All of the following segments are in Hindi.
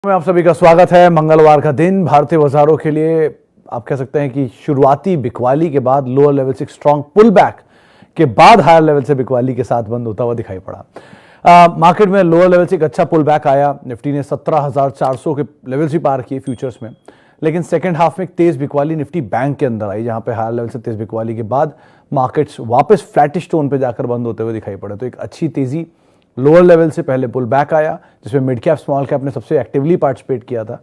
में आप सभी का स्वागत है। मंगलवार का दिन भारतीय बाजारों के लिए आप कह सकते हैं कि शुरुआती बिकवाली के बाद लोअर लेवल से स्ट्रांग पुल बैक के बाद हायर लेवल से बिकवाली के साथ बंद होता हुआ दिखाई पड़ा। मार्केट में लोअर लेवल से एक अच्छा पुल बैक आया। निफ्टी ने 17,400 के लेवल से पार किए फ्यूचर्स में, लेकिन सेकंड हाफ में एक तेज बिकवाली निफ्टी बैंक के अंदर आई, जहां पे हायर लेवल से तेज बिकवाली के बाद मार्केट्स वापस फ्लैटिश टोन पे जाकर बंद होते हुए दिखाई पड़े। तो एक अच्छी तेजी लोअर लेवल से पहले पुल बैक आया, जिसमें मिड कैप स्मॉल कैप ने सबसे एक्टिवली पार्टिसिपेट किया था।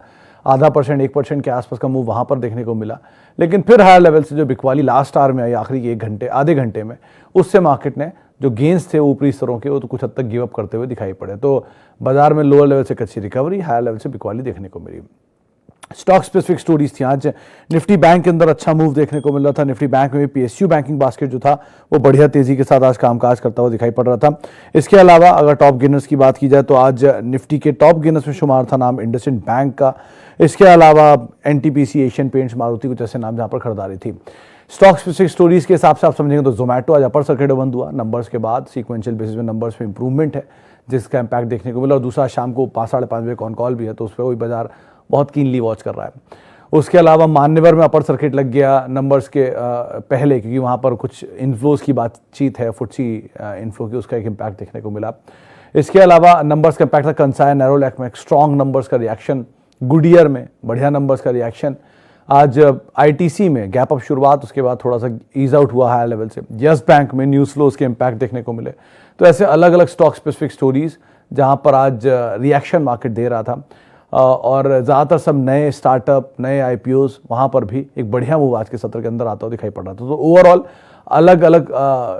0.5% 1% के आसपास का मूव वहां पर देखने को मिला, लेकिन फिर हायर लेवल से जो बिकवाली लास्ट आवर में आई, आखिरी के आधे घंटे में, उससे मार्केट ने जो गेंस थे ऊपरी स्तरों के, वो तो कुछ हद तक गिव अप करते हुए दिखाई पड़े। तो बाजार में लोअर लेवल से एक अच्छी रिकवरी, हायर लेवल से बिकवाली देखने को मिली। स्टॉक स्पेसिफिक स्टोरीज थी आज। निफ्टी बैंक के अंदर अच्छा मूव देखने को मिल रहा था। निफ्टी बैंक में भी पीएसयू बैंकिंग बास्केट जो था वो बढ़िया तेजी के साथ आज कामकाज करता हुआ दिखाई पड़ रहा था। इसके अलावा अगर टॉप गेनर्स की बात की जाए तो आज निफ्टी के टॉप गेनर्स में शुमार था नाम इंडसइंड बैंक का। इसके अलावा एनटीपीसी, एशियन पेंट्स, मारुति, कुछ ऐसे नाम जहां पर खरीदारी थी। स्टॉक स्पेसिफिक स्टोरीज के हिसाब से आप समझेंगे तो जोमैटो आज अपर सर्किट बंद हुआ। नंबर्स के बाद सीक्वेंशियल बेसिस में नंबर्स में इंप्रूवमेंट है, जिसका इंपैक्ट देखने को मिला। और दूसरा, शाम को 5 साढ़े 5 बजे कॉन कॉल भी है, तो उस पर वही बाजार बहुत कीनली वॉच कर रहा है। उसके अलावा मान्यवर में अपर सर्किट लग गया नंबर्स के पहले, क्योंकि वहाँ पर कुछ इन्फ्लोज की बातचीत है, फुटसी इन्फ्लो की, उसका एक इम्पैक्ट देखने को मिला। इसके अलावा नंबर्स का इम्पैक्ट था कंसाय, नैरोलैक में स्ट्रॉन्ग नंबर्स का रिएक्शन, गुडियर में बढ़िया नंबर्स का रिएक्शन। आज आईटीसी में गैप अप शुरुआत, उसके बाद थोड़ा सा ईज आउट हुआ हायर लेवल से। यस बैंक में न्यूज फ्लोज के इम्पैक्ट देखने को मिले। तो ऐसे अलग अलग स्टॉक स्पेसिफिक स्टोरीज जहाँ पर आज रिएक्शन मार्केट दे रहा था, और ज़्यादातर सब नए स्टार्टअप, नए आईपीओज, वहाँ पर भी एक बढ़िया मूव आज के सत्र के अंदर आता हुआ दिखाई पड़ रहा था। तो ओवरऑल अलग अलग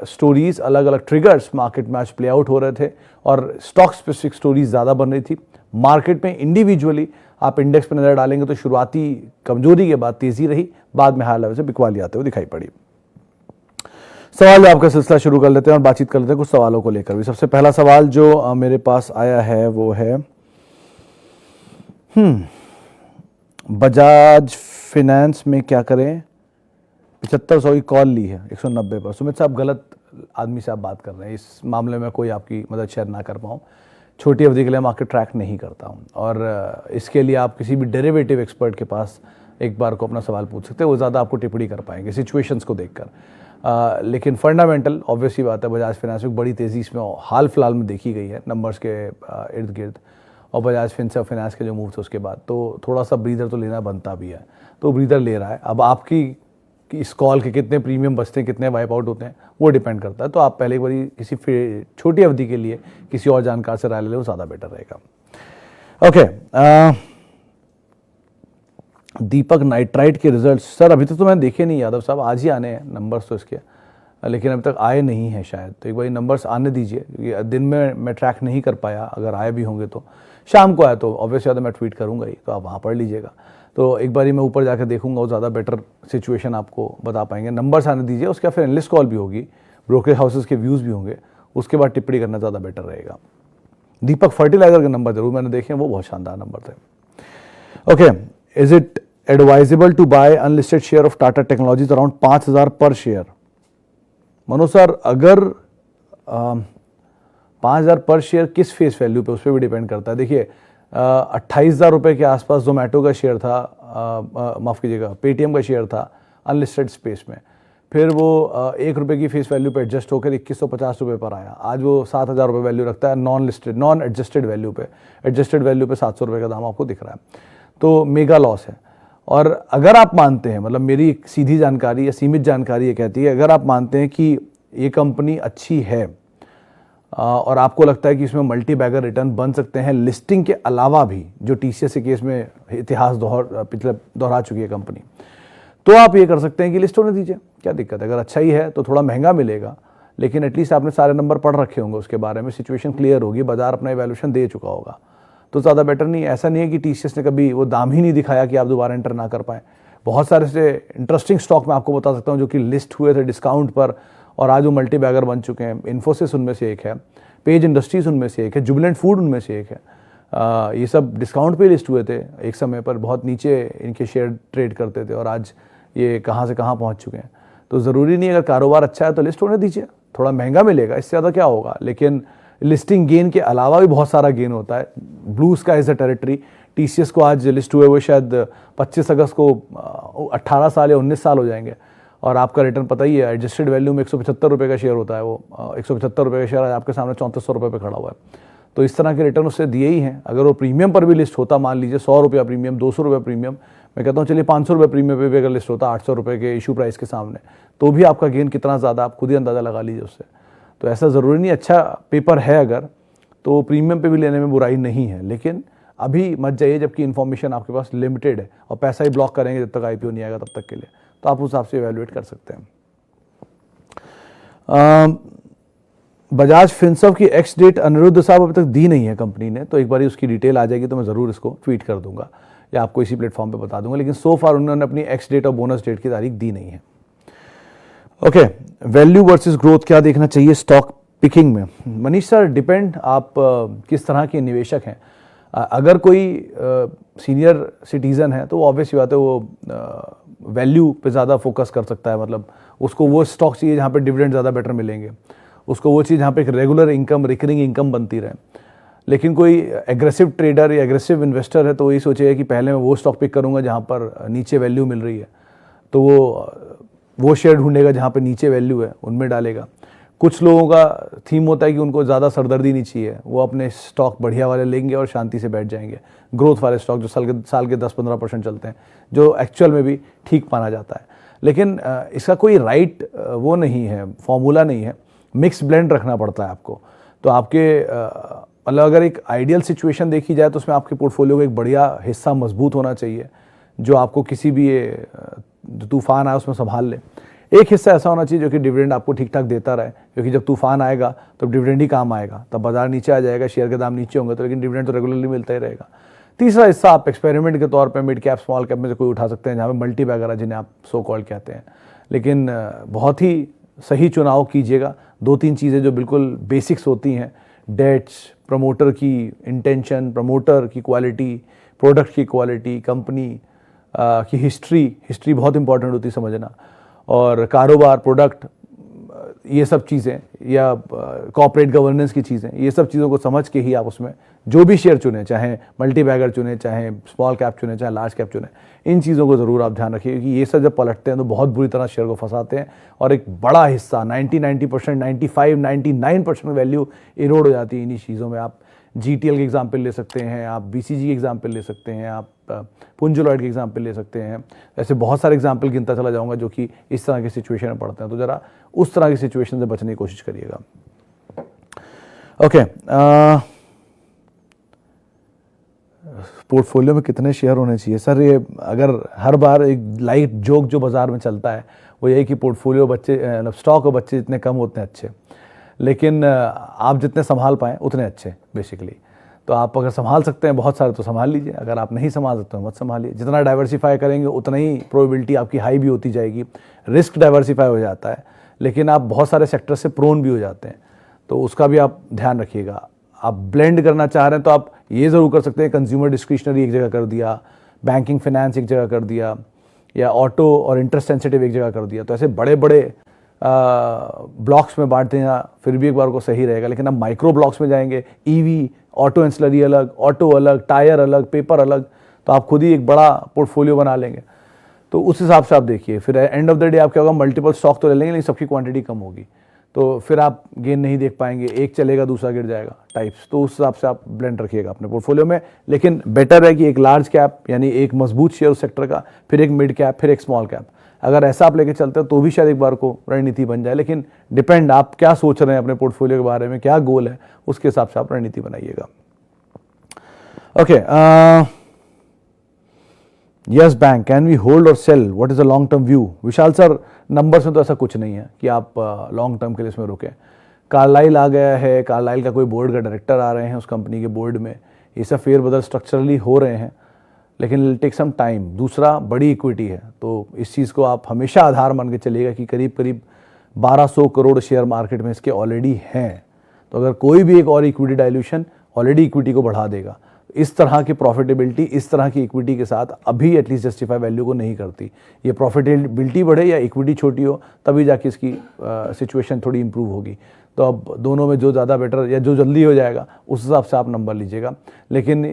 स्टोरीज, अलग अलग ट्रिगर्स मार्केट में आज प्ले आउट हो रहे थे, और स्टॉक स्पेसिफिक स्टोरीज ज़्यादा बन रही थी। मार्केट में इंडिविजुअली आप इंडेक्स पर नज़र डालेंगे तो शुरुआती कमजोरी के बाद तेजी रही, बाद में हाई लेवल से बिकवाली आते हुए दिखाई पड़ी। सवाल आपका सिलसिला शुरू कर लेते हैं और बातचीत कर लेते हैं कुछ सवालों को लेकर भी। सबसे पहला सवाल जो मेरे पास आया है वो है बजाज फाइनेंस में क्या करें। 7500 की कॉल ली है 190 पर। सुमित साहब, गलत आदमी से आप बात कर रहे हैं। इस मामले में कोई आपकी मदद शेयर ना कर पाऊँ। छोटी अवधि के लिए मार्केट ट्रैक नहीं करता हूँ, और इसके लिए आप किसी भी डेरिवेटिव एक्सपर्ट के पास एक बार को अपना सवाल पूछ सकते हैं, वो ज़्यादा आपको टिप्पणी कर पाएंगे सिचुएशंस को देखकर। लेकिन फंडामेंटल ऑब्वियसली बात है, बजाज फाइनेंस में बड़ी तेज़ी इसमें हाल फिलहाल में देखी गई है नंबर्स के इर्द गिर्द, और बजाज फाइनेंस के जो मूव थे उसके बाद तो थोड़ा सा ब्रीदर तो लेना बनता भी है, तो ब्रीदर ले रहा है। अब आपकी कि इस कॉल के कितने प्रीमियम बचते हैं, कितने वाइप आउट होते हैं, वो डिपेंड करता है। तो आप पहले एक बार किसी छोटी अवधि के लिए किसी और जानकार से राय ले लें, वो ज़्यादा बेटर रहेगा। ओके, दीपक नाइट्राइट के रिजल्ट सर अभी तक तो मैंने देखे नहीं यादव साहब, आज ही आने हैं नंबर्स तो इसके, लेकिन अभी तक आए नहीं हैं शायद। तो एक बार नंबर्स आने दीजिए, क्योंकि दिन में मैं ट्रैक नहीं कर पाया। अगर आए भी होंगे तो शाम को आए तो ऑब्वियसली मैं ट्वीट करूंगा ही, तो आप वहाँ पढ़ लीजिएगा। तो एक बारी मैं ऊपर जाकर देखूंगा, वो ज़्यादा बेटर सिचुएशन आपको बता पाएंगे। नंबर्स आने दीजिए, उसके बाद फिर एनालिस्ट कॉल भी होगी, ब्रोकरेज हाउसेस के व्यूज़ भी होंगे, उसके बाद टिप्पणी करना ज़्यादा बेटर रहेगा। दीपक फर्टिलाइजर के नंबर जरूर मैंने देखे हैं, वो बहुत शानदार नंबर थे। Okay, is it advisable to buy unlisted share of Tata technologies around 5000 per share? Manoj sir, अगर 5000 पर शेयर किस फेस वैल्यू पे, उस पर भी डिपेंड करता है। देखिए 28,000 रुपये के आसपास जोमैटो का शेयर था, माफ़ कीजिएगा पेटीएम का शेयर था अनलिस्टेड स्पेस में, फिर वो 1 रुपये की फेस वैल्यू पे एडजस्ट होकर 2150 रुपये पर आया। आज वो 7,000 रुपये वैल्यू रखता है नॉन एडजस्टेड वैल्यू पे। एडजस्टेड वैल्यू पे 700 रुपये का दाम आपको दिख रहा है, तो मेगा लॉस है। और अगर आप मानते हैं, मतलब मेरी सीधी जानकारी या सीमित जानकारी ये कहती है, अगर आप मानते हैं कि ये कंपनी अच्छी है और आपको लगता है कि इसमें मल्टी बैगर रिटर्न बन सकते हैं लिस्टिंग के अलावा भी, जो टीसीएस के केस में इतिहास दोहरा चुकी है कंपनी, तो आप ये कर सकते हैं कि लिस्ट होने दीजिए, क्या दिक्कत है। अगर अच्छा ही है तो थोड़ा महंगा मिलेगा, लेकिन एटलीस्ट आपने सारे नंबर पढ़ रखे होंगे, उसके बारे में सिचुएशन क्लियर होगी, बाजार अपना इवैल्यूएशन दे चुका होगा, तो ज़्यादा बेटर नहीं है। ऐसा नहीं है कि टीसीएस ने कभी वो दाम ही नहीं दिखाया कि आप दोबारा एंटर ना कर पाएँ। बहुत सारे से इंटरेस्टिंग स्टॉक मैं आपको बता सकता हूँ जो कि लिस्ट हुए थे डिस्काउंट पर और आज वो मल्टी बैगर बन चुके हैं। इन्फोसिस उनमें से एक है, पेज इंडस्ट्रीज उनमें से एक है, जुबिलेंट फूड उनमें से एक है। ये सब डिस्काउंट पे लिस्ट हुए थे एक समय पर, बहुत नीचे इनके शेयर ट्रेड करते थे, और आज ये कहाँ से कहाँ पहुँच चुके हैं। तो ज़रूरी नहीं, अगर कारोबार अच्छा है तो लिस्ट होने दीजिए, थोड़ा महंगा मिलेगा, इससे ज़्यादा क्या होगा। लेकिन लिस्टिंग गेन के अलावा भी बहुत सारा गेन होता है। Blue sky is a territory, TCS को आज लिस्ट हुए हुए शायद 25 अगस्त को 18 साल या 19 साल हो जाएंगे, और आपका रिटर्न पता ही है, एडजस्टेड वैल्यू में 175 रुपये का शेयर होता है, वो 175 रुपये का शेयर आज आपके सामने 3400 रुपये पे खड़ा हुआ है। तो इस तरह के रिटर्न उससे दिए ही हैं। अगर वो प्रीमियम पर भी लिस्ट होता, मान लीजिए 100 रुपया प्रीमियम, 200 रुपये प्रीमियम, मैं कहता हूँ चलिए 500 रुपये प्रीमियम पे भी अगर लिस्ट होता 800 रुपये के इशू प्राइस के सामने, तो भी आपका गेन कितना ज़्यादा आप खुद ही अंदाज़ा लगा लीजिए उससे। तो ऐसा ज़रूरी नहीं, अच्छा पेपर है अगर तो प्रीमियम पे भी लेने में बुराई नहीं है, लेकिन अभी मत जाइए जबकि इन्फॉर्मेशन आपके पास लिमिटेड है और पैसा ही ब्लॉक करेंगे जब तक IPO नहीं आएगा तब तक के लिए। तो आप उस हिसाब से इवेल्युएट कर सकते हैं। बजाज फिनसर्व की एक्स डेट अनिरुद्ध साहब अभी तक दी नहीं है कंपनी ने, तो एक बार उसकी डिटेल आ जाएगी तो मैं ज़रूर इसको ट्वीट कर दूंगा या आपको इसी प्लेटफॉर्म पे बता दूंगा, लेकिन सो फार उन्होंने अपनी एक्स डेट और बोनस डेट की तारीख दी नहीं है। ओके, वैल्यू वर्सेस ग्रोथ क्या देखना चाहिए स्टॉक पिकिंग में? मनीष सर, डिपेंड आप किस तरह के निवेशक हैं। अगर कोई सीनियर सिटीज़न है तो ऑब्वियस बात है वो वैल्यू पे ज़्यादा फोकस कर सकता है, मतलब उसको वो स्टॉक चाहिए जहाँ पे डिविडेंड ज़्यादा बेटर मिलेंगे, उसको वो चीज़ जहाँ पे एक रेगुलर इनकम, रिकरिंग इनकम बनती रहे। लेकिन कोई एग्रेसिव ट्रेडर या एग्रेसिव इन्वेस्टर है तो वही सोचेगा कि पहले मैं वो स्टॉक पिक करूँगा जहाँ पर नीचे वैल्यू मिल रही है, तो वो शेयर ढूंढेगा जहाँ पे नीचे वैल्यू है, उनमें डालेगा। कुछ लोगों का थीम होता है कि उनको ज़्यादा सरदर्दी नहीं चाहिए, वो अपने स्टॉक बढ़िया वाले लेंगे और शांति से बैठ जाएंगे, ग्रोथ वाले स्टॉक जो साल के 10-15% चलते हैं, जो एक्चुअल में भी ठीक माना जाता है। लेकिन इसका कोई राइट वो नहीं है, फॉर्मूला नहीं है, मिक्स ब्लेंड रखना पड़ता है आपको। तो आपके मतलब अगर एक आइडियल सिचुएशन देखी जाए तो उसमें आपके पोर्टफोलियो का एक बढ़िया हिस्सा मजबूत होना चाहिए जो आपको किसी भी जो तूफान आए उसमें संभाल ले। एक हिस्सा ऐसा होना चाहिए जो कि डिविडेंड आपको ठीक ठाक देता रहे, क्योंकि जब तूफान आएगा तो डिविडेंड ही काम आएगा, तब बाजार नीचे आ जाएगा, शेयर के दाम नीचे होंगे तो, लेकिन डिविडेंड तो रेगुलरली मिलता ही रहेगा। तीसरा हिस्सा आप एक्सपेरिमेंट के तौर पे मिड कैप स्मॉल कैप में से कोई उठा सकते हैं, जहाँ पे मल्टी वगैरह जिन्हें आप सो कॉल्ड कहते हैं, लेकिन बहुत ही सही चुनाव कीजिएगा। 2-3 चीज़ें जो बिल्कुल बेसिक्स होती हैं, डेट्स, प्रमोटर की इंटेंशन, प्रमोटर की क्वालिटी, प्रोडक्ट की क्वालिटी, कंपनी की हिस्ट्री बहुत इंपॉर्टेंट होती है समझना, और कारोबार, प्रोडक्ट, ये सब चीज़ें, या कॉर्पोरेट गवर्नेंस की चीज़ें, ये सब चीज़ों को समझ के ही आप उसमें जो भी शेयर चुनें, चाहे मल्टी बैगर चुनें, चाहे स्मॉल कैप चुनें, चाहे लार्ज कैप चुनें, इन चीज़ों को ज़रूर आप ध्यान रखिए, क्योंकि ये सब जब पलटते हैं तो बहुत बुरी तरह शेयर को फंसाते हैं और एक बड़ा हिस्सा 90%, 95-99% वैल्यू इरोड हो जाती है इन्हीं चीज़ों में। आप GTL के एग्जाम्पल ले सकते हैं, आप BCG के एग्जाम्पल ले सकते हैं, आप पुंज लॉयड के एग्जाम्पल ले सकते हैं, ऐसे बहुत सारे एग्जाम्पल गिनता चला जाऊंगा जो कि इस तरह की सिचुएशन में पड़ते हैं। तो ज़रा उस तरह की सिचुएशन से बचने की कोशिश करिएगा। ओके, पोर्टफोलियो में कितने शेयर होने चाहिए? सर ये अगर हर बार एक लाइट जोक जो बाज़ार में चलता है वो ये कि पोर्टफोलियो बच्चे स्टॉक और बच्चे जितने कम उतने अच्छे, लेकिन आप जितने संभाल पाएँ उतने अच्छे बेसिकली। तो आप अगर संभाल सकते हैं बहुत सारे तो संभाल लीजिए, अगर आप नहीं संभाल सकते हो मत संभालिए। जितना डाइवर्सिफाई करेंगे उतना ही प्रोबेबिलिटी आपकी हाई भी होती जाएगी, रिस्क डाइवर्सिफाई हो जाता है, लेकिन आप बहुत सारे सेक्टर से प्रोन भी हो जाते हैं, तो उसका भी आप ध्यान रखिएगा। आप ब्लेंड करना चाह रहे हैं तो आप ये ज़रूर कर सकते हैं, कंज्यूमर डिस्क्रिशनरी एक जगह कर दिया, बैंकिंग फाइनेंस एक जगह कर दिया, या ऑटो और इंटरेस्ट सेंसिटिव एक जगह कर दिया। तो ऐसे बड़े बड़े ब्लॉक्स में बांट देना फिर भी एक बार को सही रहेगा, लेकिन अब माइक्रो ब्लॉक्स में जाएंगे, EV, ऑटो एंसिलरी अलग, ऑटो अलग, टायर अलग, पेपर अलग, तो आप खुद ही एक बड़ा पोर्टफोलियो बना लेंगे। तो उस हिसाब से आप देखिए, फिर एंड ऑफ द डे आप क्या होगा, मल्टीपल स्टॉक तो ले लेंगे लेकिन सबकी क्वांटिटी कम होगी, तो फिर आप गेन नहीं देख पाएंगे, एक चलेगा दूसरा गिर जाएगा टाइप्स। तो उस हिसाब से आप ब्लेंड रखिएगा अपने पोर्टफोलियो में, लेकिन बेटर है कि एक लार्ज कैप यानी एक मजबूत शेयर उस सेक्टर का, फिर एक मिड कैप, फिर एक स्मॉल कैप। अगर ऐसा आप लेके चलते हो तो भी शायद एक बार को रणनीति बन जाए, लेकिन डिपेंड आप क्या सोच रहे हैं अपने पोर्टफोलियो के बारे में, क्या गोल है, उसके हिसाब से आप रणनीति बनाइएगा। Okay, Yes Bank, can we hold और sell, what is the long term view? Vishal sir, numbers में तो ऐसा कुछ नहीं है कि आप लॉन्ग टर्म के लिए इसमें रुकें। कार्लाइल आ गया है, कार्लाइल का कोई बोर्ड का डायरेक्टर आ रहे हैं उस कंपनी के बोर्ड में, ये सब फेरबदल स्ट्रक्चरली हो रहे हैं, लेकिन विल टेक सम टाइम। दूसरा, बड़ी इक्विटी है, तो इस चीज़ को आप हमेशा आधार मान के चलिएगा कि करीब करीब 1200 करोड़ शेयर मार्केट में इसके ऑलरेडी हैं। तो अगर कोई भी एक और इक्विटी डाइल्यूशन ऑलरेडी इक्विटी को बढ़ा देगा। इस तरह की प्रॉफिटेबिलिटी इस तरह की इक्विटी के साथ अभी एटलीस्ट जस्टिफाई वैल्यू को नहीं करती। ये प्रॉफिटेबिलिटी बढ़े या इक्विटी छोटी हो तभी जाके इसकी सिचुएशन थोड़ी इंप्रूव होगी। तो अब दोनों में जो ज़्यादा बेटर या जो जल्दी हो जाएगा उस हिसाब से आप नंबर लीजिएगा। लेकिन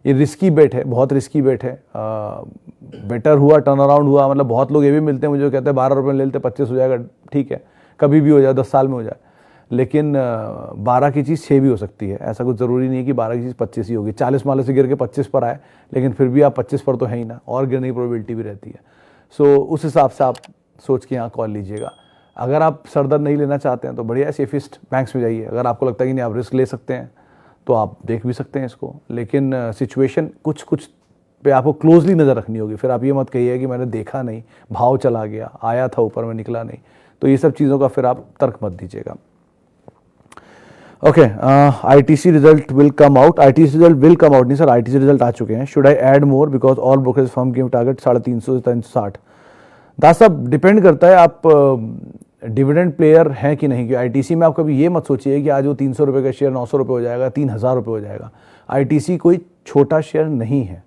ये रिस्की बेट है, बहुत रिस्की बेट है। बेटर हुआ, टर्न अराउंड हुआ, मतलब बहुत लोग ये भी मिलते हैं मुझे कहते हैं 12 रुपये ले लेते 25 हो जाएगा, ठीक है, कभी भी हो जाए, 10 साल में हो जाए, लेकिन 12 की चीज़ 6 भी हो सकती है। ऐसा कुछ ज़रूरी नहीं है कि 12 की चीज़ 25 ही होगी। 40 माले से गिर के 25 पर आए, लेकिन फिर भी आप 25 पर तो है ही ना, और गिरने की प्रोबेबिलिटी भी रहती है। सो उस हिसाब से आप सोच के यहाँ कॉल लीजिएगा। अगर आप सरदर्द नहीं लेना चाहते हैं तो बढ़िया सेफिस्ट बैंक्स में जाइए। अगर आपको लगता है कि नहीं आप रिस्क ले सकते हैं तो आप देख भी सकते हैं इसको, लेकिन सिचुएशन कुछ पे आपको क्लोजली नज़र रखनी होगी। फिर आप ये मत कहिए कि मैंने देखा नहीं, भाव चला गया, आया था ऊपर में निकला नहीं, तो ये सब चीज़ों का फिर आप तर्क मत दीजिएगा। Okay, ITC result will come out. ITC result will come out नहीं सर, ITC रिजल्ट आ चुके हैं। Should I add more because all brokerage firm give target 350 से 360। दास साहब डिपेंड करता है आप डिविडेंड प्लेयर हैं कि नहीं। कि ITC में आप कभी ये मत सोचिए कि आज वो 300 रुपये का शेयर 900 रुपये हो जाएगा, 3000 रुपये हो जाएगा। ITC कोई छोटा शेयर नहीं है।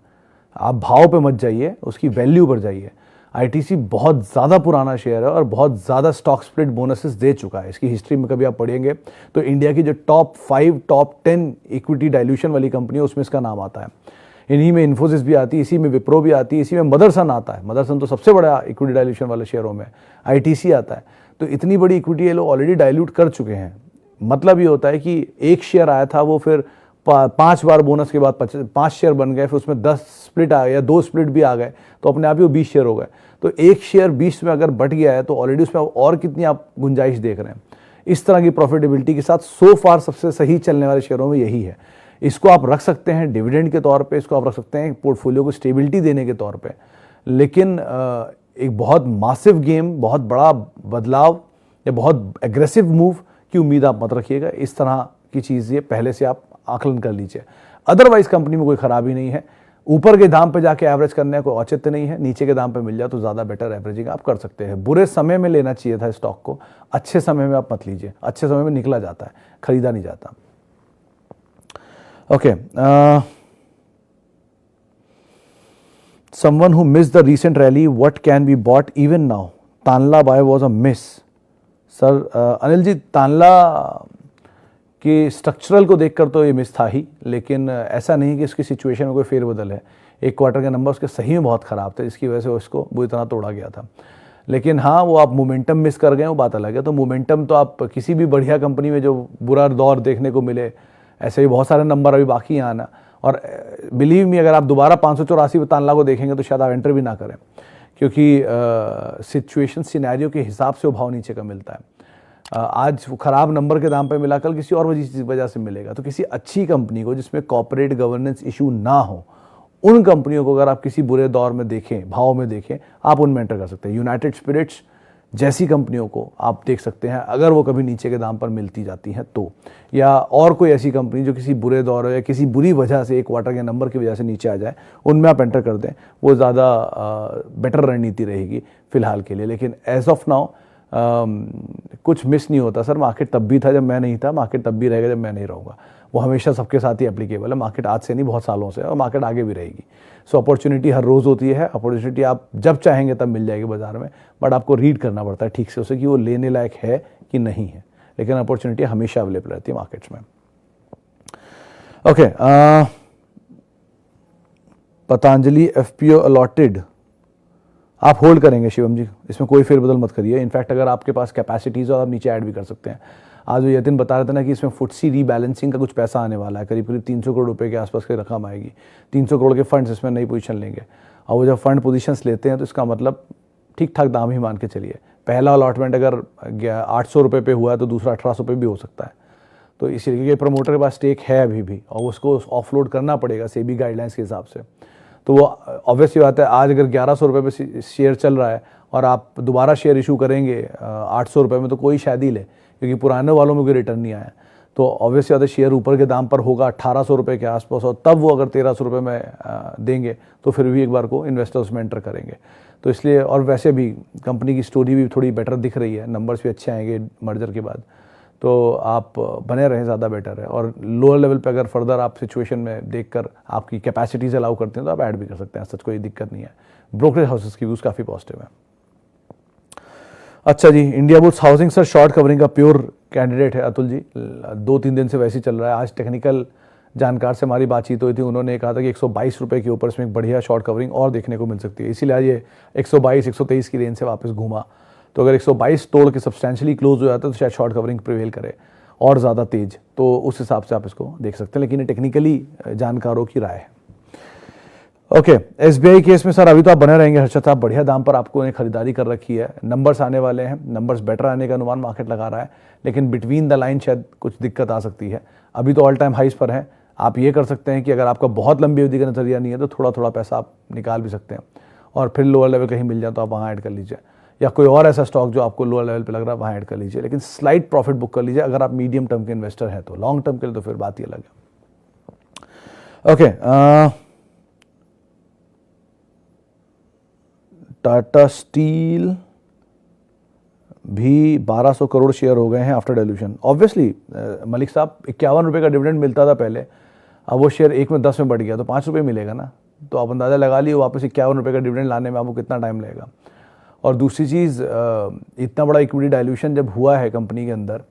आप भाव पे मत जाइए, उसकी वैल्यू पर जाइए। ITC बहुत ज़्यादा पुराना शेयर है और बहुत ज़्यादा स्टॉक स्प्लिट बोनसेस दे चुका है। इसकी हिस्ट्री में कभी आप पढ़ेंगे तो इंडिया की जो टॉप 5 टॉप 10 इक्विटी डाइल्यूशन वाली कंपनी है उसमें इसका नाम आता है। इन्हीं में इन्फोसिस भी आती है, इसी में विप्रो भी आती है, इसी में मदरसन आता है। मदरसन तो सबसे बड़ा इक्विटी डाइल्यूशन वाले शेयरों में ITC आता है। तो इतनी बड़ी इक्विटी ये लोग ऑलरेडी डाइल्यूट कर चुके हैं। मतलब ये होता है कि एक शेयर आया था, वो फिर 5 बार बोनस के बाद 5 शेयर बन गए, फिर उसमें 10 स्प्लिट आ गए या 2 स्प्लिट भी आ गए, तो अपने आप ही वो 20 शेयर हो गए। तो एक शेयर 20 में अगर बट गया है तो ऑलरेडी उसमें और कितनी आप गुंजाइश देख रहे हैं। इस तरह की प्रॉफिटेबिलिटी के साथ सो फार सबसे सही चलने वाले शेयरों में यही है। इसको आप रख सकते हैं डिविडेंड के तौर पे, इसको आप रख सकते हैं पोर्टफोलियो को स्टेबिलिटी देने के तौर पे, लेकिन एक बहुत मासिव गेम, बहुत बड़ा बदलाव या बहुत एग्रेसिव मूव की उम्मीद आप मत रखिएगा। इस तरह की चीज़ ये पहले से आप आकलन कर लीजिए। अदरवाइज कंपनी में कोई खराबी नहीं है। ऊपर के दाम पे जाके एवरेज करने का कोई औचित्य नहीं है। नीचे के दाम पे मिल जाए तो ज़्यादा बेटर एवरेजिंग आप कर सकते हैं। बुरे समय में लेना चाहिए था स्टॉक को, अच्छे समय में आप मत लीजिए। अच्छे समय में निकला जाता है, खरीदा नहीं जाता। Okay, someone who missed the recent rally, what can be bought even now? Tanla buy was a miss. Sir Anil ji, Tanla कि स्ट्रक्चरल को देखकर तो ये मिस था ही, लेकिन ऐसा नहीं कि इसकी सिचुएशन में कोई फेरबदल है। एक क्वार्टर के नंबर उसके सही में बहुत ख़राब थे, जिसकी वजह से उसको बुरी तरह तोड़ा गया था। लेकिन हाँ, वो आप मोमेंटम मिस कर गए, वो बात अलग है। तो मोमेंटम तो आप किसी भी बढ़िया कंपनी में जो बुरा दौर देखने को मिले, ऐसे ही बहुत सारे नंबर अभी बाकी हैं आना। और बिलीव मी, अगर आप दोबारा 584 तानला को देखेंगे तो शायद आप एंटर भी ना करें, क्योंकि सिचुएशन सिनेरियो के हिसाब से वो भाव नीचे का मिलता है। आज वो खराब नंबर के दाम पे मिला, कल किसी और वजह से मिलेगा। तो किसी अच्छी कंपनी को जिसमें कॉर्पोरेट गवर्नेंस इशू ना हो, उन कंपनियों को अगर आप किसी बुरे दौर में देखें, भाव में देखें, आप उनमें एंटर कर सकते हैं। यूनाइटेड स्पिरिट्स जैसी कंपनियों को आप देख सकते हैं अगर वो कभी नीचे के दाम पर मिलती जाती हैं तो, या और कोई ऐसी कंपनी जो किसी बुरे दौर या किसी बुरी वजह से, एक क्वार्टर के नंबर की वजह से नीचे आ जाए, उनमें आप एंटर कर दें। वो ज़्यादा बेटर रणनीति रहेगी फिलहाल के लिए। लेकिन एज ऑफ नाउ कुछ मिस नहीं होता सर। मार्केट तब भी था जब मैं नहीं था, मार्केट तब भी रहेगा जब मैं नहीं रहूँगा। वो हमेशा सबके साथ ही एप्लीकेबल है। मार्केट आज से नहीं, बहुत सालों से, और मार्केट आगे भी रहेगी। सो अपॉर्चुनिटी हर रोज़ होती है। अपॉर्चुनिटी आप जब चाहेंगे तब मिल जाएगी बाजार में, बट आपको रीड करना पड़ता है ठीक से उसे कि वो लेने लायक है कि नहीं है। लेकिन अपॉर्चुनिटी हमेशा अवेलेबल रहती है मार्केट्स में। ओके, पतंजलि FPO अलॉटेड आप होल्ड करेंगे शिवम जी, इसमें कोई फेरबदल मत करिए। इनफैक्ट अगर आपके पास कैपेसिटीज हो आप नीचे ऐड भी कर सकते हैं। आज वो यतिन बता रहे थे ना कि इसमें फुटसी रीबैलेंसिंग का कुछ पैसा आने वाला है, करीब 300 करोड़ रुपए के आसपास की रकम आएगी। 300 करोड़ के फंड्स इसमें नई पोजीशन लेंगे, और वो जब फंड पोजीशंस लेते हैं तो इसका मतलब ठीक ठाक दाम ही मान के चलिए। पहला अलॉटमेंट अगर 800 रुपये पे हुआ है तो दूसरा 1800 पे भी हो सकता है। तो इसीलिए प्रमोटर के पास स्टेक है अभी भी, और उसको ऑफलोड करना पड़ेगा सेबी गाइडलाइंस के हिसाब से। तो वो ऑब्वियसली बात है, आज अगर 1100 रुपये पे शेयर चल रहा है और आप दोबारा शेयर इशू करेंगे 800 रुपये में, तो कोई शायद ही ले, क्योंकि पुराने वालों में कोई रिटर्न नहीं आया। तो ऑब्वियसली बात है, शेयर ऊपर के दाम पर होगा 1800 रुपये के आसपास, और तब वो अगर 1300 रुपये में देंगे तो फिर भी एक बार को इन्वेस्टर्स में एंटर करेंगे। तो इसलिए, और वैसे भी कंपनी की स्टोरी भी थोड़ी बेटर दिख रही है, नंबर्स भी अच्छे आएंगे मर्जर के बाद, तो आप बने रहें, ज़्यादा बेटर है। और लोअर लेवल पे अगर फर्दर आप सिचुएशन में देखकर आपकी कैपेसिटीज अलाउ करते हैं तो आप ऐड भी कर सकते हैं, सच कोई दिक्कत नहीं है। ब्रोकरेज हाउसेस की व्यूज़ काफ़ी पॉजिटिव है। अच्छा जी, Indiabulls housing sir short covering का प्योर कैंडिडेट है अतुल जी। 2-3 दिन से वैसे ही चल रहा है। आज टेक्निकल जानकार से हमारी बातचीत हुई थी, उन्होंने कहा था कि 122 रुपये के ऊपर इसमें एक बढ़िया शॉर्ट कवरिंग और देखने को मिल सकती है, इसीलिए ये 122-123 की रेंज से वापस घूमा। तो अगर 122 तोड़ के सब्सटेंशियली क्लोज हो जाता है तो शायद शॉर्ट कवरिंग प्रिवेल करे और ज़्यादा तेज, तो उस हिसाब से आप इसको देख सकते हैं, लेकिन ये टेक्निकली जानकारों की राय है। ओके, एसबीआई केस में सर अभी तो आप बने रहेंगे हर्षद साहब, बढ़िया दाम पर आपको ने खरीदारी कर रखी है, नंबर्स आने वाले हैं, नंबर्स बेटर आने का अनुमान मार्केट लगा रहा है, लेकिन बिटवीन द लाइन शायद कुछ दिक्कत आ सकती है। अभी तो ऑल टाइम हाइस पर है, आप ये कर सकते हैं कि अगर आपका बहुत लंबी अवधि का नजरिया नहीं है तो थोड़ा थोड़ा पैसा आप निकाल भी सकते हैं, और फिर लोअर लेवल कहीं मिल जाए तो आप वहाँ ऐड कर लीजिए, या कोई और ऐसा स्टॉक जो आपको लोअर लेवल पे लग रहा है वहाँ ऐड कर लीजिए, लेकिन स्लाइट प्रॉफिट बुक कर लीजिए अगर आप मीडियम टर्म के इन्वेस्टर हैं तो। लॉन्ग टर्म के लिए तो फिर बात ही अलग है। ओके, टाटा स्टील भी 1200 करोड़ शेयर हो गए हैं आफ्टर डाइल्यूशन। ऑब्वियसली मलिक साहब 51 रुपये का डिविडेंड मिलता था पहले, अब वो शेयर 1 में 10 में बढ़ गया तो 5 रुपये मिलेगा ना, तो आप अंदाज़ा लगा लिए वापस 51 रुपये का डिविडेंड लाने में आपको कितना टाइम लगेगा। और दूसरी चीज़, इतना बड़ा इक्विटी डाइल्यूशन जब हुआ है कंपनी के अंदर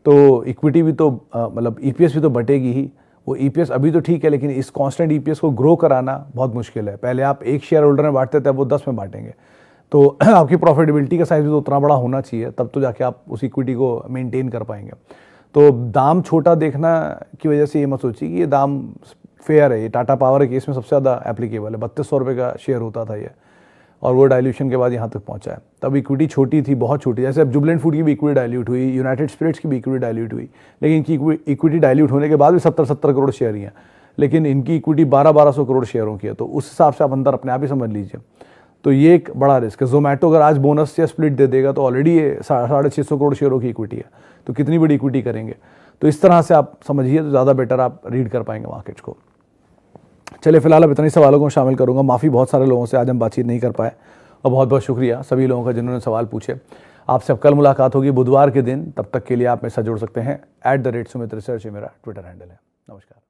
तो इक्विटी भी तो मतलब ईपीएस भी तो बटेगी ही। वो ईपीएस अभी तो ठीक है, लेकिन इस कांस्टेंट ईपीएस को ग्रो कराना बहुत मुश्किल है। पहले आप एक शेयर होल्डर में बांटते थे, अब वो 10 में बांटेंगे, तो आपकी प्रॉफिटेबिलिटी का साइज भी तो उतना बड़ा होना चाहिए, तब तो जाके आप उस इक्विटी को मेंटेन कर पाएंगे। तो दाम छोटा देखना की वजह से ये मत सोचिए कि ये दाम फेयर है। ये टाटा पावर के केस में सबसे ज़्यादा एप्लीकेबल है, 3200 रुपये का शेयर होता था ये, और वो डाइल्यूशन के बाद यहाँ तक पहुँचा है। तब इक्विटी छोटी थी, बहुत छोटी, जैसे अब जुबिलेंट फूड की भी इक्विटी डाइल्यूट हुई, यूनाइटेड स्पिरिट्स की भी इक्विटी डाइल्यूट हुई, लेकिन इनकी इक्विटी डाइल्यूट होने के बाद भी 70-70 करोड़ शेयर ही हैं, लेकिन इनकी इक्विटी 1200 करोड़ शेयरों की है, तो उस हिसाब से आप अंदर अपने आप ही समझ लीजिए। तो ये एक बड़ा रिस्क है। जोमेटो अगर आज बोनस या स्प्लिट दे देगा तो ऑलरेडी ये 650 करोड़ शेयरों की इक्विटी है, तो कितनी बड़ी इक्विटी करेंगे। तो इस तरह से आप समझिए तो ज़्यादा बेटर आप रीड कर पाएंगे मार्केट्स को। चलिए फिलहाल अब इतने सवालों को शामिल करूंगा, माफ़ी बहुत सारे लोगों से आज हम बातचीत नहीं कर पाए, और बहुत बहुत शुक्रिया सभी लोगों का जिन्होंने सवाल पूछे। आपसे अब कल मुलाकात होगी बुधवार के दिन, तब तक के लिए आप मेरे साथ जुड़ सकते हैं। @सुमित रिसर्च मेरा ट्विटर हैंडल है। नमस्कार।